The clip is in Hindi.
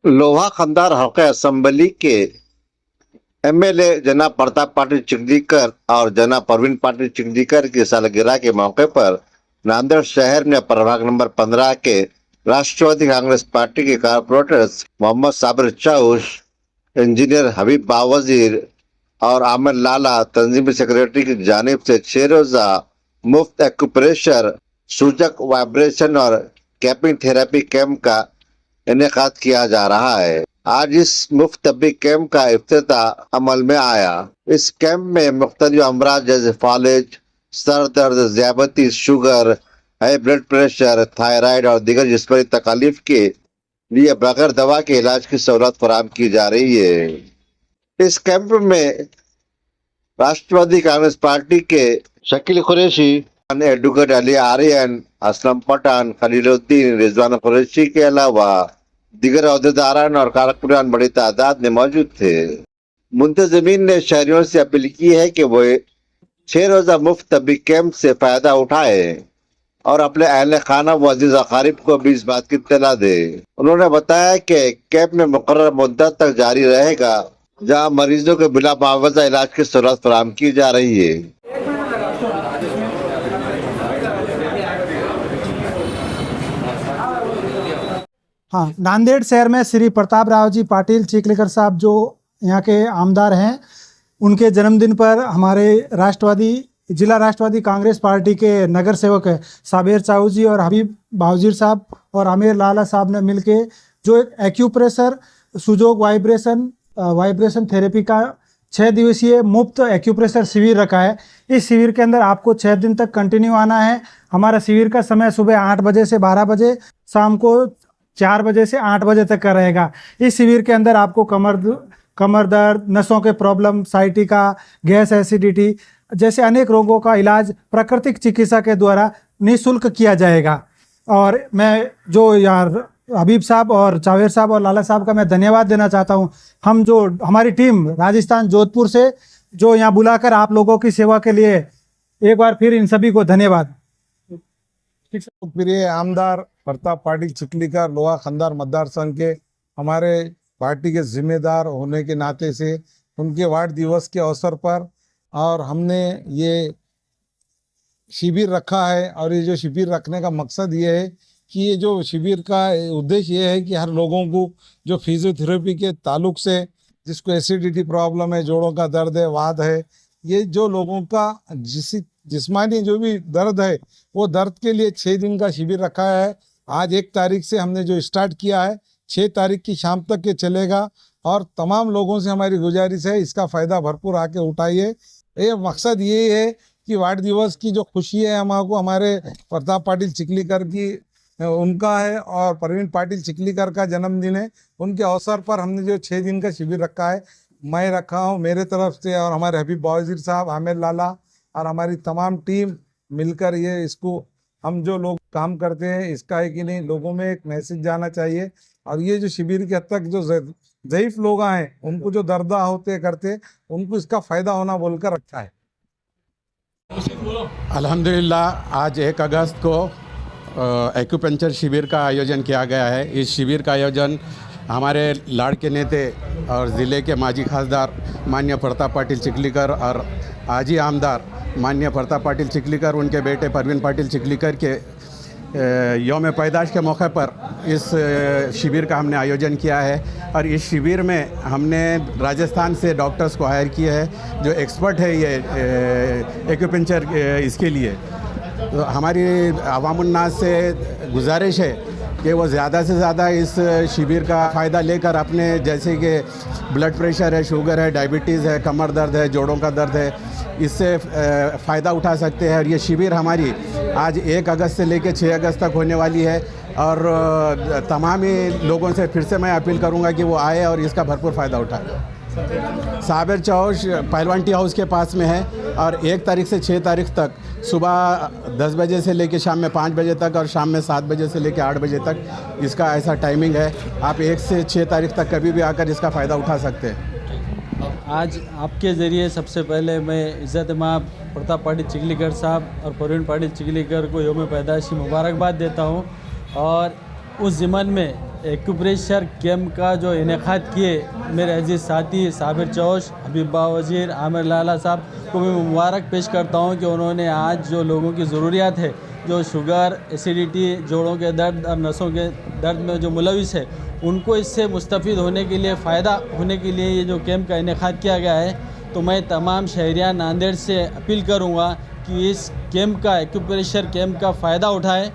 लोहा खंदार हल्के असेंबली के एमएलए जनाब प्रताप पाटिल चिखलीकर और जनाब परवीन पाटिल चिखलीकर की सालगिरह के मौके पर नांदेड़ शहर में प्रभाग नंबर 15 के राष्ट्रवादी कांग्रेस पार्टी के कारपोरेटर्स मोहम्मद साबिर चौश, इंजीनियर हबीब बावजीर और आमिर लाला तंजीमी सेक्रेटरी की जानिब से 6 रोजा मुफ्त एक्यूप्रेशर, सूजक वाइब्रेशन और कैपिंग थेरेपी कैंप का इनेकाद किया जा रहा है। आज इस मुफ्त तबी कैंप का इफ्तिताह अमल में आया। इस कैंप में मुख्तलिफ अमराज जैसे फालिज, सर दर्द, ज़ियाबती, sugar, high blood pressure, thyroid और दीगर जिस्मानी तकलीफ के लिए बगैर दवा के इलाज की सहूलत फराहम की जा रही है। इस कैंप में राष्ट्रवादी कांग्रेस पार्टी के शकील कुरैशी, एडवोकेट अली आर्यन, असलम पठान, खलीलुद्दीन, रिजवान कुरैशी के अलावा दीगर अहदेदारान और कारकुनान बड़ी तादाद में मौजूद थे। मुंतजमीन ने शहरियों से अपील की है कि वो 6 रोजा मुफ्त तबी कैंप से फायदा उठाए और अपने अहल खाना व अजीज अकारिब को भी इस बात की इत्तला दे। उन्होंने बताया कि कैंप में मुकर्रर मुद्दत तक जारी रहेगा, जहां मरीजों को बिला मुआवजा इलाज की सहूलत फराहम की जा रही है। हाँ, नांदेड़ शहर में श्री प्रताप राव जी पाटिल चिखलीकर साहब जो यहाँ के आमदार हैं, उनके जन्मदिन पर हमारे जिला राष्ट्रवादी कांग्रेस पार्टी के नगर सेवक साबिर चाऊ जी और हबीब बावजीर साहब और आमिर लाला साहब ने मिलके जो एक एक्यूप्रेशर, सुजोग वाइब्रेशन थेरेपी का 6 दिवसीय मुफ्त एक्यूप्रेशर शिविर रखा है। इस शिविर के अंदर आपको 6 दिन तक कंटिन्यू आना है। हमारा शिविर का समय सुबह 8 बजे से 12 बजे, शाम को 4 बजे से 8 बजे तक का रहेगा। इस शिविर के अंदर आपको कमर दर्द, नसों के प्रॉब्लम, साइटिका, गैस एसिडिटी जैसे अनेक रोगों का इलाज प्राकृतिक चिकित्सा के द्वारा निःशुल्क किया जाएगा। और मैं जो यार हबीब साहब और चावेर साहब और लाला साहब का मैं धन्यवाद देना चाहता हूं। हमारी टीम राजस्थान जोधपुर से जो यहाँ बुलाकर आप लोगों की सेवा के लिए एक बार फिर इन सभी को धन्यवाद। प्रिय आमदार प्रताप पाटिल चिखलीकर लोहा खंदार मतदार संघ के हमारे पार्टी के जिम्मेदार होने के नाते से उनके वार्ड दिवस के अवसर पर और हमने ये शिविर रखा है। और ये जो शिविर रखने का मकसद ये है कि ये जो शिविर का उद्देश्य ये है कि हर लोगों को जो फिजियोथेरेपी के ताल्लुक से, जिसको एसिडिटी प्रॉब्लम है, जोड़ों का दर्द है, वाद है, ये जो लोगों का जिस्मानी जो भी दर्द है, वो दर्द के लिए 6 दिन का शिविर रखा है। आज 1 तारीख से हमने जो स्टार्ट किया है, 6 तारीख की शाम तक ये चलेगा। और तमाम लोगों से हमारी गुजारिश है, इसका फ़ायदा भरपूर आके उठाइए। ये मकसद ये है कि वार्ड दिवस की जो खुशी है हमको, हमारे प्रताप पाटिल चिखलीकर की उनका है और परवीन पाटिल चिखलीकर का जन्मदिन है। उनके अवसर पर हमने जो 6 दिन का शिविर रखा है, मैं रखा हूँ मेरे तरफ से, और हमारे हबीब बावजीर साहब, आमिर लाला और हमारी तमाम टीम मिलकर ये इसको हम जो लोग काम करते हैं, इसका है कि नहीं लोगों में एक मैसेज जाना चाहिए। और ये जो शिविर के हद तक जो ज़ईफ़ लोग हैं, उनको जो दर्द होते करते, उनको इसका फ़ायदा होना बोलकर रखा है। अल्हम्दुलिल्लाह आज 1 अगस्त को एक्यूपंक्चर शिविर का आयोजन किया गया है। इस शिविर का आयोजन हमारे लाड़के नेते और ज़िले के माजी खासदार माननीय प्रताप पाटिल चिखलीकर और आजी आमदार माननीय प्रताप पाटिल चिखलीकर, उनके बेटे परवीन पाटिल चिखलीकर के यौम पैदाइश के मौके पर इस शिविर का हमने आयोजन किया है। और इस शिविर में हमने राजस्थान से डॉक्टर्स को हायर किए हैं जो एक्सपर्ट है ये एक्यूपंक्चर इसके लिए। तो हमारी अवामुन्नास से गुजारिश है कि वो ज़्यादा से ज़्यादा इस शिविर का फ़ायदा लेकर अपने, जैसे कि ब्लड प्रेशर है, शुगर है, डायबिटीज़ है, कमर दर्द है, जोड़ों का दर्द है, इससे फ़ायदा उठा सकते हैं। और ये शिविर हमारी आज 1 अगस्त से लेकर 6 अगस्त तक होने वाली है। और तमाम ही लोगों से फिर से मैं अपील करूंगा कि वो आए और इसका भरपूर फ़ायदा उठाए। साबिर चौश पहलवान टी हाउस के पास में है और 1 तारीख से 6 तारीख तक सुबह 10 बजे से लेकर शाम में 5 बजे तक और शाम में 7 बजे से लेकर 8 बजे तक इसका ऐसा टाइमिंग है। आप 1 से 6 तारीख तक कभी भी आकर इसका फ़ायदा उठा सकते हैं। आज आपके ज़रिए सबसे पहले मैं इज़्ज़त माँ प्रताप पाटिल चिखलीकर साहब और परवीन पाटिल चिखलीकर को यौम पैदाइश की मुबारकबाद देता हूँ। और उस ज़िमन में एक्यूप्रेशर कैम्प का जो इनेकाद किए मेरे अजीज़ साथी साबिर चौश, हबीबा वज़ीर, आमिर लाला साहब को मैं मुबारक पेश करता हूँ कि उन्होंने आज जो लोगों की ज़रूरियात है, जो शुगर, एसिडिटी, जोड़ों के दर्द और नसों के दर्द में जो मुलविस है, उनको इससे मुस्तफ़ीद होने के लिए, फ़ायदा होने के लिए ये जो कैम्प का इनेकाद किया गया है। तो मैं तमाम शहरियान नांदेड़ से अपील करूँगा कि इस कैम्प का, एक्यूप्रेशर कैम्प का फ़ायदा उठाएँ।